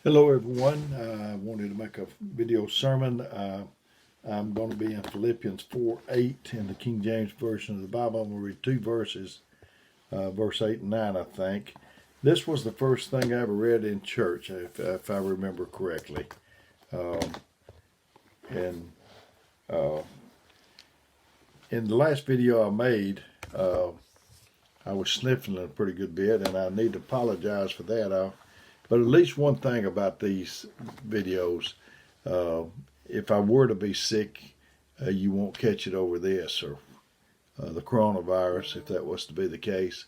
Hello everyone. I wanted to make a video sermon. I'm going to be in Philippians 4:8 in the King James Version of the Bible. I'm going to read two verses, verse 8 and 9, I think. This was the first thing I ever read in church, if I remember correctly. Um, and in the last video I made, I was sniffling a pretty good bit, and I need to apologize for that. But at least one thing about these videos, uh, if I were to be sick, you won't catch it over this or the coronavirus. If that was to be the case,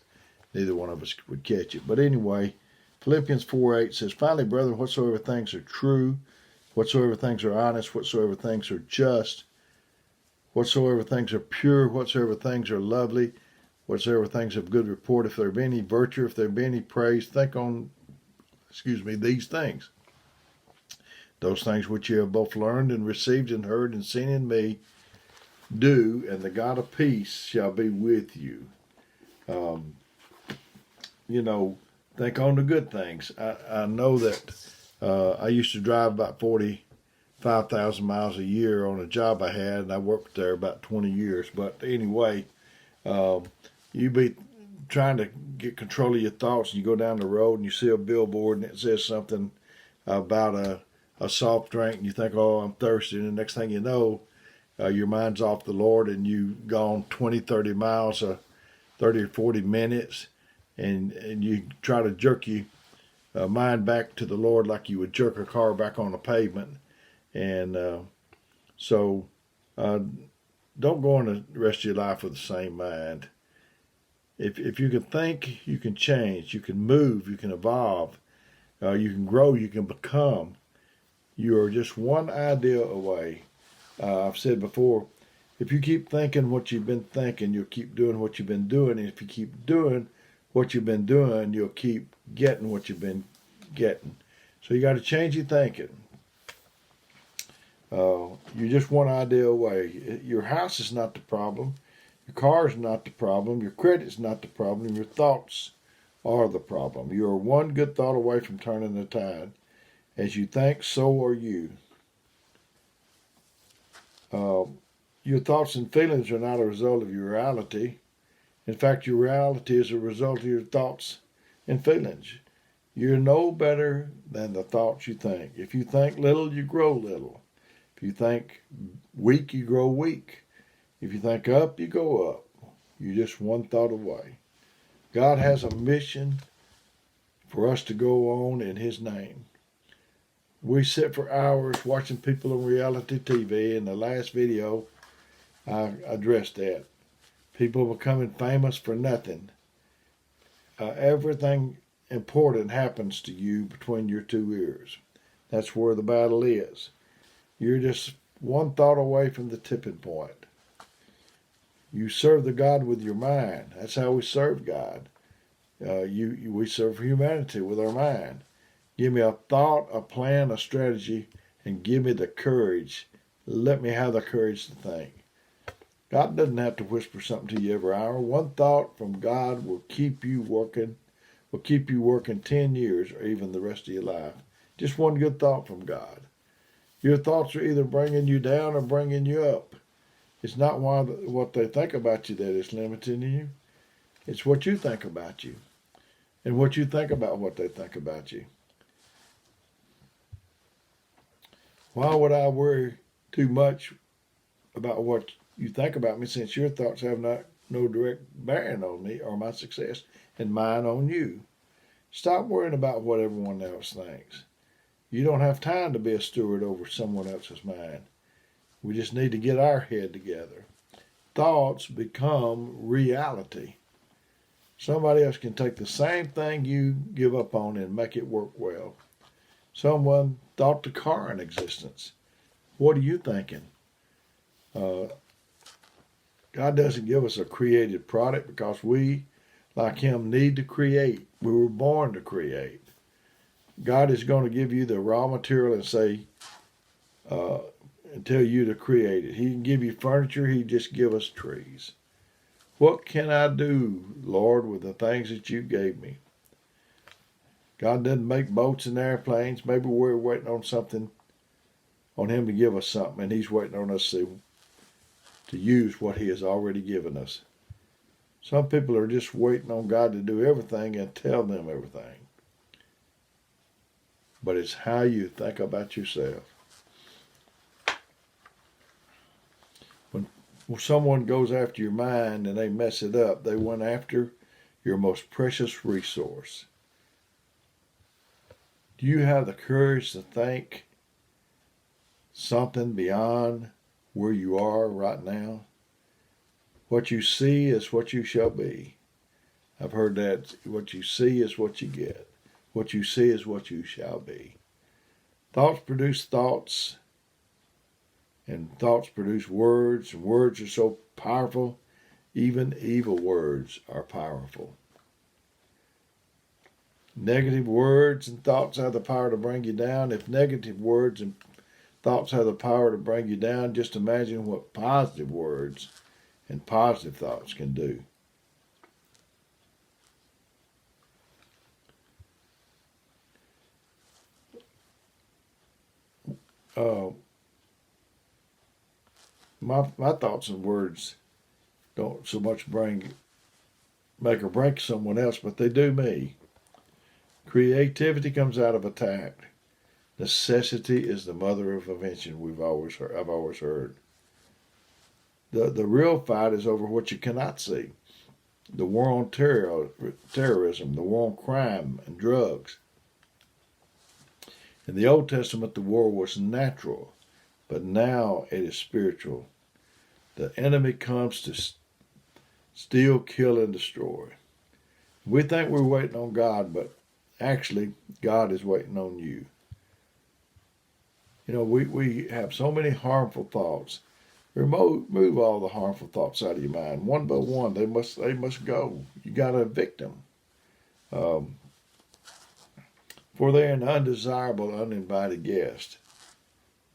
neither one of us would catch it. But anyway, Philippians 4:8 says, "Finally, brethren, whatsoever things are true, whatsoever things are honest, whatsoever things are just, whatsoever things are pure, whatsoever things are lovely, whatsoever things of good report, if there be any virtue, if there be any praise, think on these things. Those things which you have both learned and received and heard and seen in me, do, and the God of peace shall be with you." Um, think on the good things. I know that I used to drive about 45,000 miles a year on a job I had, and I worked there about 20 years. But anyway, you be trying to get control of your thoughts, and you go down the road and you see a billboard and it says something about a soft drink, and you think, "Oh, I'm thirsty," and the next thing you know, your mind's off the Lord, and you've gone 20, 30 miles, 30 or 40 minutes, and you try to jerk your mind back to the Lord like you would jerk a car back on the pavement. And so don't go on the rest of your life with the same mind. If you can think, you can change, you can move, you can evolve, you can grow, you can become. You are just one idea away. I've said before, if you keep thinking what you've been thinking, you'll keep doing what you've been doing. And if you keep doing what you've been doing, you'll keep getting what you've been getting. So you got to change your thinking. You're just one idea away. Your house is not the problem. Your car is not the problem. Your credit's not the problem. Your thoughts are the problem. You are one good thought away from turning the tide. As you think, so are you. Your thoughts and feelings are not a result of your reality. In fact, your reality is a result of your thoughts and feelings. You're no better than the thoughts you think. If you think little, you grow little. If you think weak, you grow weak. If you think up, you go up. You're just one thought away. God has a mission for us to go on in His name. We sit for hours watching people on reality TV. In the last video, I addressed that. People becoming famous for nothing. Everything important happens to you between your two ears. That's where the battle is. You're just one thought away from the tipping point. You serve the God with your mind. That's how we serve God. We serve humanity with our mind. Give me a thought, a plan, a strategy, and give me the courage. Let me have the courage to think. God doesn't have to whisper something to you every hour. One thought from God will keep you working 10 years or even the rest of your life. Just one good thought from God. Your thoughts are either bringing you down or bringing you up. It's not what they think about you that is limiting you. It's what you think about you and what you think about what they think about you. Why would I worry too much about what you think about me, since your thoughts have no direct bearing on me or my success, and mine on you? Stop worrying about what everyone else thinks. You don't have time to be a steward over someone else's mind. We just need to get our head together. Thoughts become reality. Somebody else can take the same thing you give up on and make it work well. Someone thought the car in existence. What are you thinking? God doesn't give us a created product because we, like Him, need to create. We were born to create. God is going to give you the raw material and say, and tell you to create it. He can give you furniture. He just give us trees. What can I do, Lord, with the things that you gave me? God didn't make boats and airplanes. Maybe we're waiting on something, on Him to give us something, and He's waiting on us to use what He has already given us. Some people are just waiting on God to do everything and tell them everything. But it's how you think about yourself. When someone goes after your mind and they mess it up, they went after your most precious resource. Do you have the courage to think something beyond where you are right now? What you see is what you shall be. I've heard that. What you see is what you get. What you see is what you shall be. Thoughts produce thoughts, and thoughts produce words, and words are so powerful, even evil words are powerful. Negative words and thoughts have the power to bring you down. If negative words and thoughts have the power to bring you down, just imagine what positive words and positive thoughts can do. My thoughts and words don't so much make or break someone else, but they do me. Creativity comes out of attack. Necessity is the mother of invention. I've always heard. The real fight is over what you cannot see. The war on terrorism, the war on crime and drugs. In the Old Testament, the war was natural, but now it is spiritual. The enemy comes to steal, kill, and destroy. We think we're waiting on God, but actually, God is waiting on you. You know, we have so many harmful thoughts. Remove all the harmful thoughts out of your mind. One by one, they must go. You got to evict them. For they're an undesirable, uninvited guest.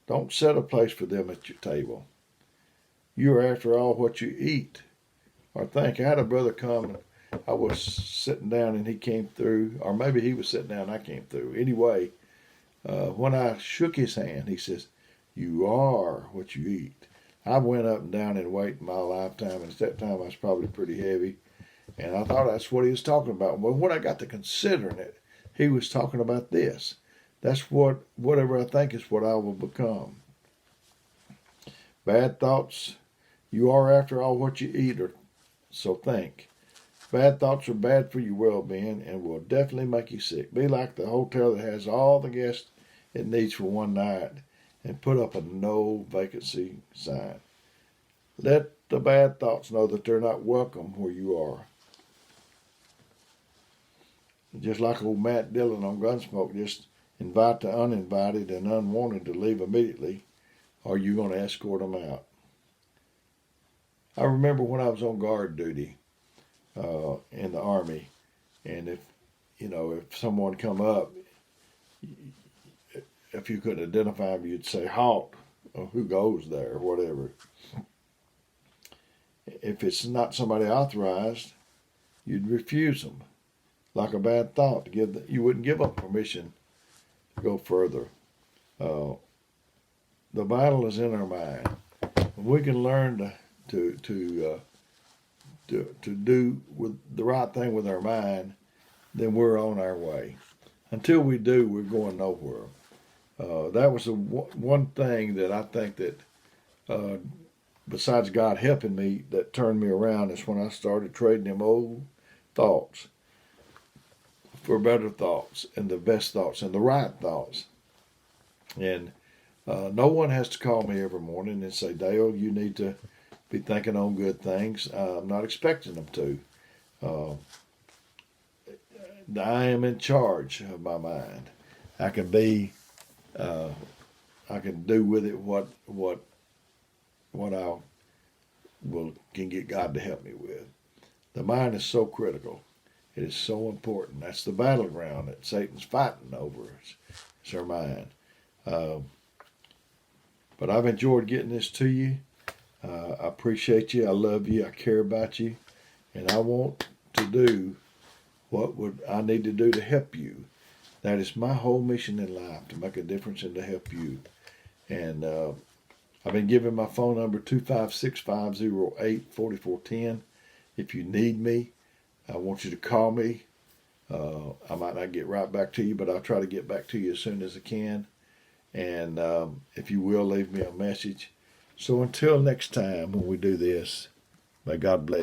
Don't set a place for them at your table. You are, after all, what you eat or think. I had a brother come, and I was sitting down and he came through, or maybe he was sitting down and I came through. Anyway, when I shook his hand, he says, "You are what you eat." I went up and down in weight in my lifetime, and at that time I was probably pretty heavy, and I thought that's what he was talking about. Well, when I got to considering it, he was talking about this. That's whatever I think is what I will become. Bad thoughts, you are, after all, what you eat, or so think. Bad thoughts are bad for your well-being and will definitely make you sick. Be like the hotel that has all the guests it needs for one night and put up a no vacancy sign. Let the bad thoughts know that they're not welcome where you are. Just like old Matt Dillon on Gunsmoke, just invite the uninvited and unwanted to leave immediately, or you're going to escort them out. I remember when I was on guard duty in the Army, and if someone come up, if you could identify them, you'd say, "Halt," or "Who goes there?" or whatever. If it's not somebody authorized, you'd refuse them. Like a bad thought, you wouldn't give them permission to go further. The battle is in our mind. When we can learn to do with the right thing with our mind, then we're on our way. Until we do, we're going nowhere. That was the one thing that I think that, besides God helping me, that turned me around, is when I started trading them old thoughts for better thoughts and the best thoughts and the right thoughts. And no one has to call me every morning and say, "Dale, you need to be thinking on good things." I'm not expecting them to. I am in charge of my mind. I can do with it what I can get God to help me with. The mind is so critical. It is so important. That's the battleground that Satan's fighting over. It's our mind. But I've enjoyed getting this to you. I appreciate you. I love you. I care about you. And I want to do what would I need to do to help you. That is my whole mission in life, to make a difference and to help you. And I've been giving my phone number 256-508-4410. If you need me, I want you to call me. I might not get right back to you, but I'll try to get back to you as soon as I can. And if you will, leave me a message. So until next time when we do this, may God bless.